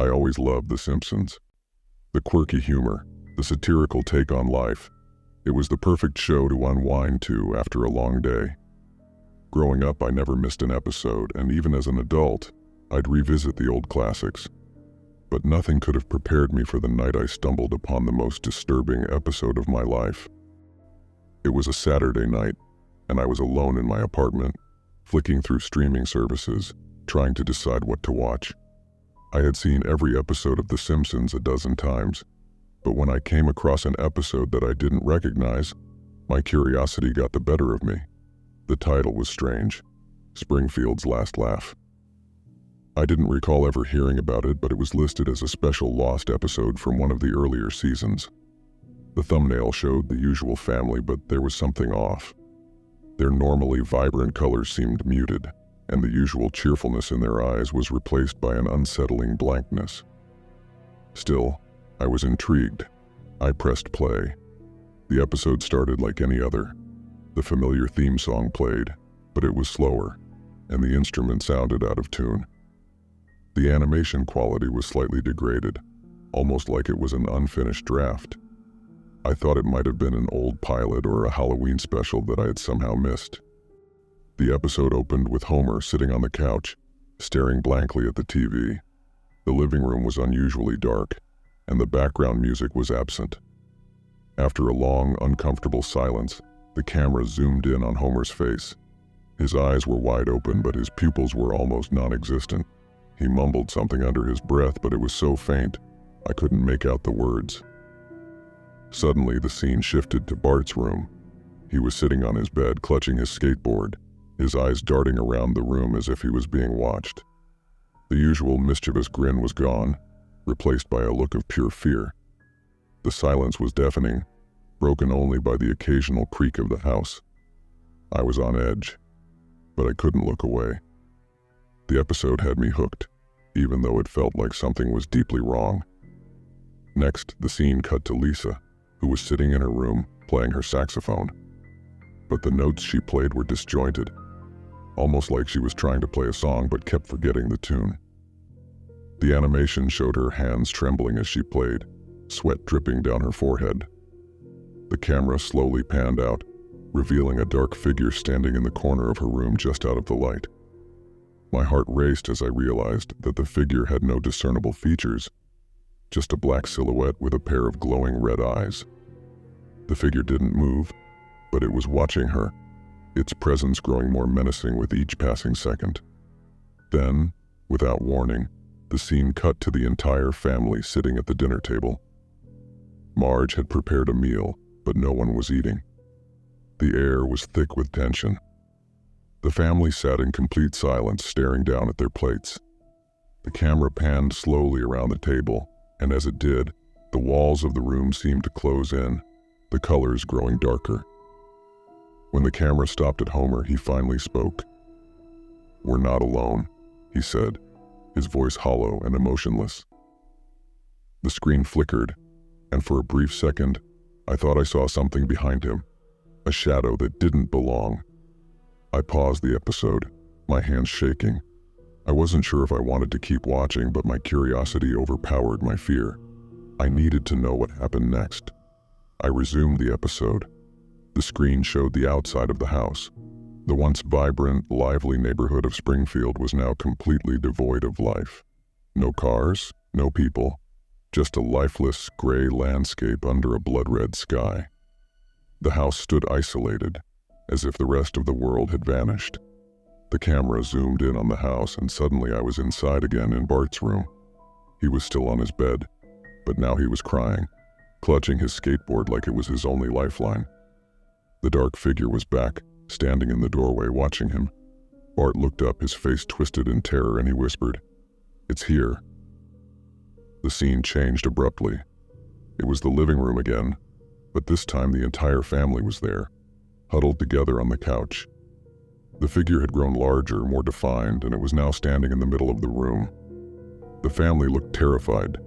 I always loved The Simpsons. The quirky humor, the satirical take on life. It was the perfect show to unwind to after a long day. Growing up, I never missed an episode, and even as an adult, I'd revisit the old classics. But nothing could have prepared me for the night I stumbled upon the most disturbing episode of my life. It was a Saturday night, and I was alone in my apartment, flicking through streaming services, trying to decide what to watch. I had seen every episode of The Simpsons a dozen times, but when I came across an episode that I didn't recognize, my curiosity got the better of me. The title was strange, Springfield's Last Laugh. I didn't recall ever hearing about it, but it was listed as a special lost episode from one of the earlier seasons. The thumbnail showed the usual family, but there was something off. Their normally vibrant colors seemed muted, and the usual cheerfulness in their eyes was replaced by an unsettling blankness. Still, I was intrigued. I pressed play. The episode started like any other. The familiar theme song played, but it was slower, and the instrument sounded out of tune. The animation quality was slightly degraded, almost like it was an unfinished draft. I thought it might have been an old pilot or a Halloween special that I had somehow missed. The episode opened with Homer sitting on the couch, staring blankly at the TV. The living room was unusually dark, and the background music was absent. After a long, uncomfortable silence, the camera zoomed in on Homer's face. His eyes were wide open, but his pupils were almost non-existent. He mumbled something under his breath, but it was so faint, I couldn't make out the words. Suddenly, the scene shifted to Bart's room. He was sitting on his bed, clutching his skateboard, his eyes darting around the room as if he was being watched. The usual mischievous grin was gone, replaced by a look of pure fear. The silence was deafening, broken only by the occasional creak of the house. I was on edge, but I couldn't look away. The episode had me hooked, even though it felt like something was deeply wrong. Next, the scene cut to Lisa, who was sitting in her room, playing her saxophone. But the notes she played were disjointed, almost like she was trying to play a song but kept forgetting the tune. The animation showed her hands trembling as she played, sweat dripping down her forehead. The camera slowly panned out, revealing a dark figure standing in the corner of her room just out of the light. My heart raced as I realized that the figure had no discernible features, just a black silhouette with a pair of glowing red eyes. The figure didn't move, but it was watching her, its presence growing more menacing with each passing second. Then, without warning, the scene cut to the entire family sitting at the dinner table. Marge had prepared a meal, but no one was eating. The air was thick with tension. The family sat in complete silence, staring down at their plates. The camera panned slowly around the table, and as it did, the walls of the room seemed to close in, the colors growing darker. When the camera stopped at Homer, he finally spoke. "We're not alone," he said, his voice hollow and emotionless. The screen flickered, and for a brief second, I thought I saw something behind him, a shadow that didn't belong. I paused the episode, my hands shaking. I wasn't sure if I wanted to keep watching, but my curiosity overpowered my fear. I needed to know what happened next. I resumed the episode. The screen showed the outside of the house. The once vibrant, lively neighborhood of Springfield was now completely devoid of life. No cars, no people, just a lifeless, gray landscape under a blood-red sky. The house stood isolated, as if the rest of the world had vanished. The camera zoomed in on the house, and suddenly I was inside again in Bart's room. He was still on his bed, but now he was crying, clutching his skateboard like it was his only lifeline. The dark figure was back, standing in the doorway watching him. Bart looked up, his face twisted in terror, and he whispered, "It's here." The scene changed abruptly. It was the living room again, but this time the entire family was there, huddled together on the couch. The figure had grown larger, more defined, and it was now standing in the middle of the room. The family looked terrified,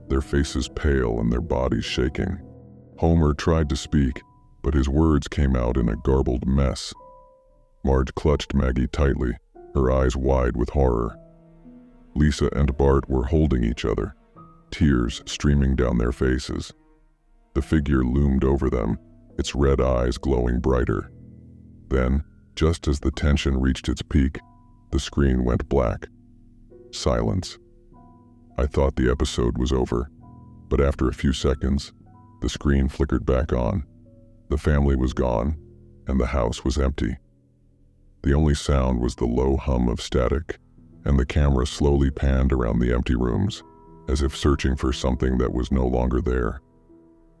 their faces pale and their bodies shaking. Homer tried to speak, but his words came out in a garbled mess. Marge clutched Maggie tightly, her eyes wide with horror. Lisa and Bart were holding each other, tears streaming down their faces. The figure loomed over them, its red eyes glowing brighter. Then, just as the tension reached its peak, the screen went black. Silence. I thought the episode was over, but after a few seconds, the screen flickered back on. The family was gone, and the house was empty. The only sound was the low hum of static, and the camera slowly panned around the empty rooms, as if searching for something that was no longer there.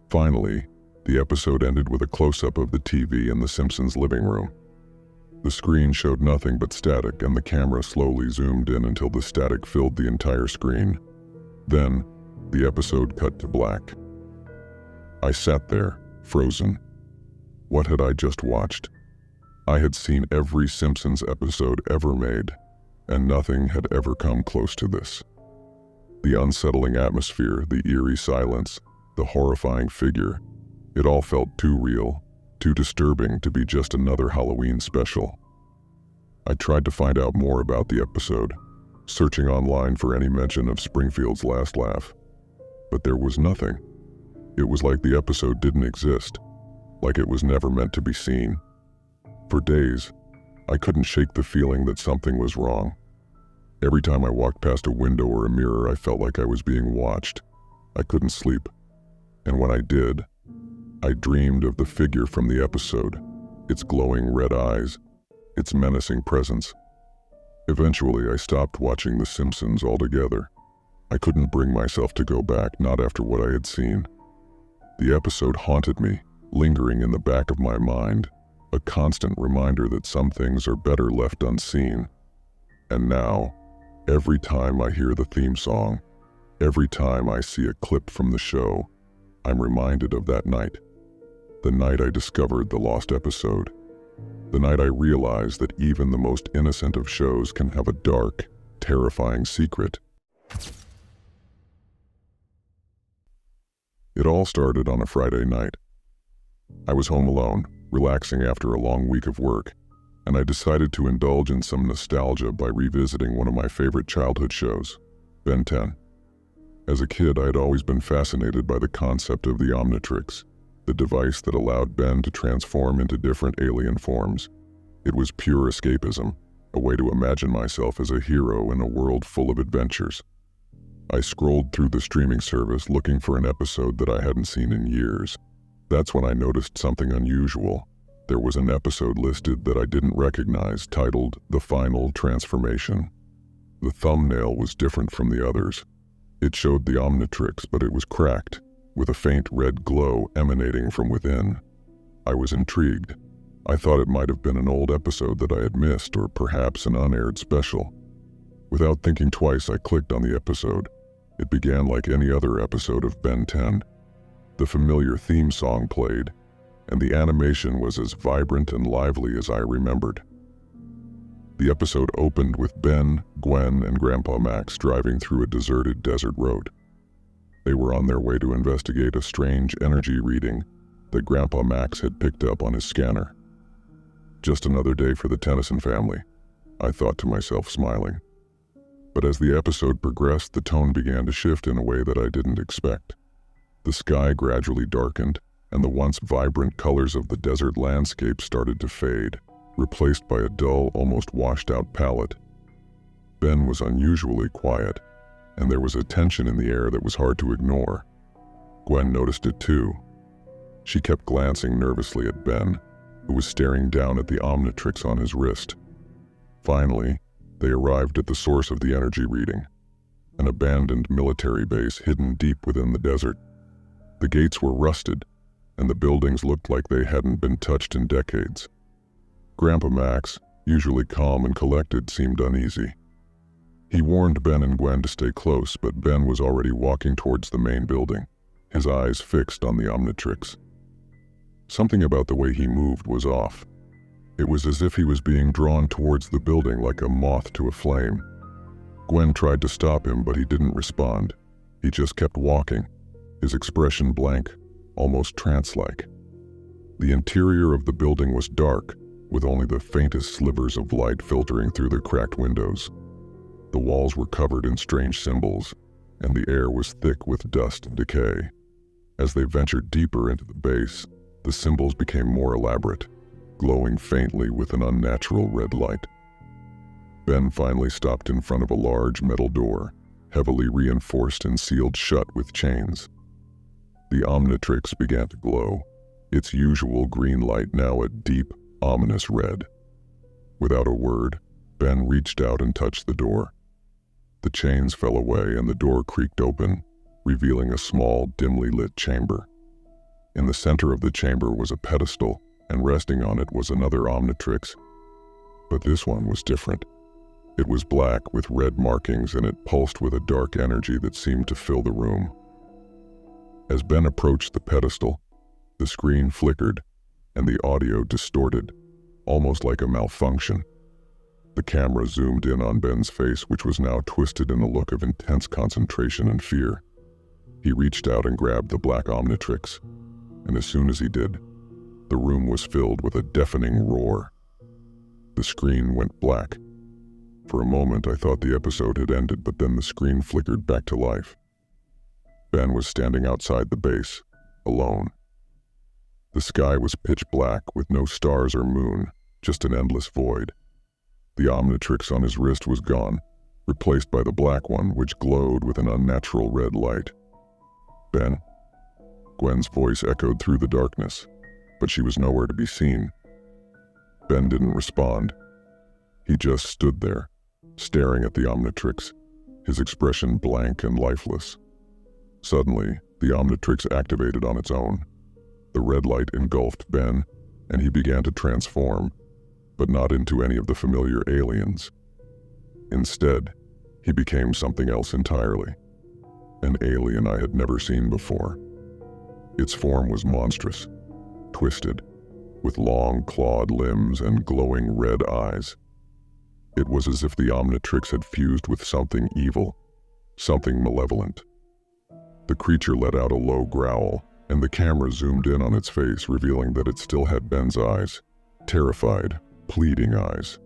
Finally, the episode ended with a close-up of the TV in the Simpsons' living room. The screen showed nothing but static, and the camera slowly zoomed in until the static filled the entire screen. Then, the episode cut to black. I sat there, frozen. What had I just watched? I had seen every Simpsons episode ever made, and nothing had ever come close to this. The unsettling atmosphere, the eerie silence, the horrifying figure, it all felt too real, too disturbing to be just another Halloween special. I tried to find out more about the episode, searching online for any mention of Springfield's last laugh. But there was nothing. It was like the episode didn't exist, like it was never meant to be seen. For days, I couldn't shake the feeling that something was wrong. Every time I walked past a window or a mirror, I felt like I was being watched. I couldn't sleep. And when I did, I dreamed of the figure from the episode, its glowing red eyes, its menacing presence. Eventually, I stopped watching The Simpsons altogether. I couldn't bring myself to go back, not after what I had seen. The episode haunted me, lingering in the back of my mind, a constant reminder that some things are better left unseen. And now, every time I hear the theme song, every time I see a clip from the show, I'm reminded of that night. The night I discovered the lost episode. The night I realized that even the most innocent of shows can have a dark, terrifying secret. It all started on a Friday night. I was home alone, relaxing after a long week of work, and I decided to indulge in some nostalgia by revisiting one of my favorite childhood shows, Ben 10. As a kid, I had always been fascinated by the concept of the Omnitrix, the device that allowed Ben to transform into different alien forms. It was pure escapism, a way to imagine myself as a hero in a world full of adventures. I scrolled through the streaming service looking for an episode that I hadn't seen in years. That's when I noticed something unusual. There was an episode listed that I didn't recognize, titled The Final Transformation. The thumbnail was different from the others. It showed the Omnitrix, but it was cracked, with a faint red glow emanating from within. I was intrigued. I thought it might have been an old episode that I had missed, or perhaps an unaired special. Without thinking twice, I clicked on the episode. It began like any other episode of Ben 10. The familiar theme song played, and the animation was as vibrant and lively as I remembered. The episode opened with Ben, Gwen, and Grandpa Max driving through a deserted desert road. They were on their way to investigate a strange energy reading that Grandpa Max had picked up on his scanner. Just another day for the Tennyson family, I thought to myself, smiling. But as the episode progressed, the tone began to shift in a way that I didn't expect. The sky gradually darkened, and the once vibrant colors of the desert landscape started to fade, replaced by a dull, almost washed-out palette. Ben was unusually quiet, and there was a tension in the air that was hard to ignore. Gwen noticed it too. She kept glancing nervously at Ben, who was staring down at the Omnitrix on his wrist. Finally, they arrived at the source of the energy reading, an abandoned military base hidden deep within the desert. The gates were rusted, and the buildings looked like they hadn't been touched in decades. Grandpa Max, usually calm and collected, seemed uneasy. He warned Ben and Gwen to stay close, but Ben was already walking towards the main building, his eyes fixed on the Omnitrix. Something about the way he moved was off. It was as if he was being drawn towards the building like a moth to a flame. Gwen tried to stop him, but he didn't respond. He just kept walking, his expression blank, almost trance-like. The interior of the building was dark, with only the faintest slivers of light filtering through the cracked windows. The walls were covered in strange symbols, and the air was thick with dust and decay. As they ventured deeper into the base, the symbols became more elaborate, glowing faintly with an unnatural red light. Ben finally stopped in front of a large metal door, heavily reinforced and sealed shut with chains. The Omnitrix began to glow, its usual green light now a deep, ominous red. Without a word, Ben reached out and touched the door. The chains fell away and the door creaked open, revealing a small, dimly lit chamber. In the center of the chamber was a pedestal, and resting on it was another Omnitrix. But this one was different. It was black with red markings, and it pulsed with a dark energy that seemed to fill the room. As Ben approached the pedestal, the screen flickered, and the audio distorted, almost like a malfunction. The camera zoomed in on Ben's face, which was now twisted in a look of intense concentration and fear. He reached out and grabbed the black Omnitrix, and as soon as he did, the room was filled with a deafening roar. The screen went black. For a moment, I thought the episode had ended, but then the screen flickered back to life. Ben was standing outside the base, alone. The sky was pitch black with no stars or moon, just an endless void. The Omnitrix on his wrist was gone, replaced by the black one, which glowed with an unnatural red light. "Ben?" Gwen's voice echoed through the darkness, but she was nowhere to be seen. Ben didn't respond. He just stood there, staring at the Omnitrix, his expression blank and lifeless. Suddenly, the Omnitrix activated on its own. The red light engulfed Ben, and he began to transform, but not into any of the familiar aliens. Instead, he became something else entirely, an alien I had never seen before. Its form was monstrous, twisted, with long clawed limbs and glowing red eyes. It was as if the Omnitrix had fused with something evil, something malevolent. The creature let out a low growl, and the camera zoomed in on its face, revealing that it still had Ben's eyes, terrified, pleading eyes.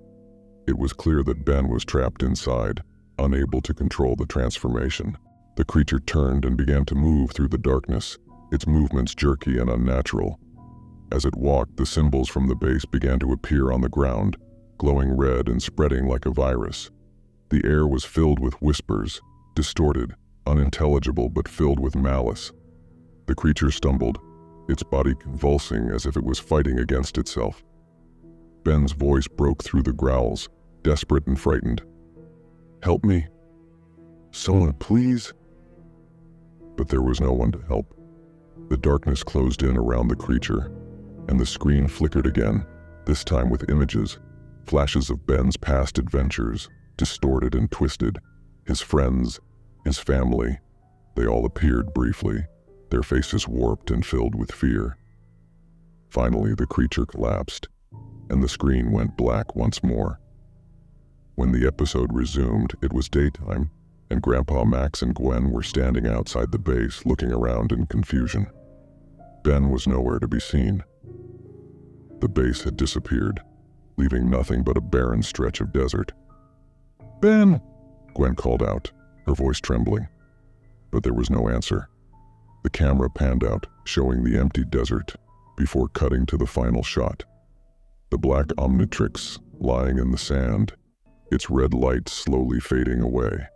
It was clear that Ben was trapped inside, unable to control the transformation. The creature turned and began to move through the darkness, its movements jerky and unnatural. As it walked, the symbols from the base began to appear on the ground, glowing red and spreading like a virus. The air was filled with whispers, distorted, unintelligible but filled with malice. The creature stumbled, its body convulsing as if it was fighting against itself. Ben's voice broke through the growls, desperate and frightened. "Help me. Someone, please." But there was no one to help. The darkness closed in around the creature, and the screen flickered again, this time with images, flashes of Ben's past adventures, distorted and twisted. His friends, his family, they all appeared briefly, their faces warped and filled with fear. Finally, the creature collapsed, and the screen went black once more. When the episode resumed, it was daytime, and Grandpa Max and Gwen were standing outside the base looking around in confusion. Ben was nowhere to be seen. The base had disappeared, leaving nothing but a barren stretch of desert. "Ben!" Gwen called out, her voice trembling. But there was no answer. The camera panned out, showing the empty desert, before cutting to the final shot. The black Omnitrix lying in the sand, its red light slowly fading away.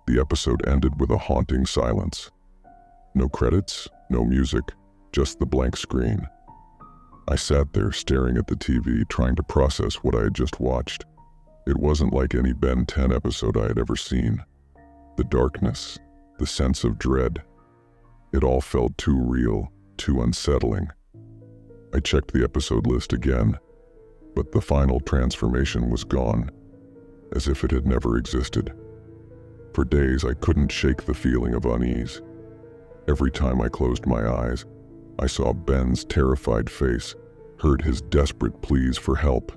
The episode ended with a haunting silence. No credits, no music, just the blank screen. I sat there staring at the TV, trying to process what I had just watched. It wasn't like any Ben 10 episode I had ever seen. The darkness, the sense of dread, it all felt too real, too unsettling. I checked the episode list again, but the final transformation was gone, as if it had never existed. For days I couldn't shake the feeling of unease. Every time I closed my eyes, I saw Ben's terrified face, heard his desperate pleas for help.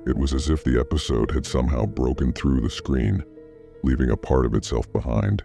It was as if the episode had somehow broken through the screen, leaving a part of itself behind.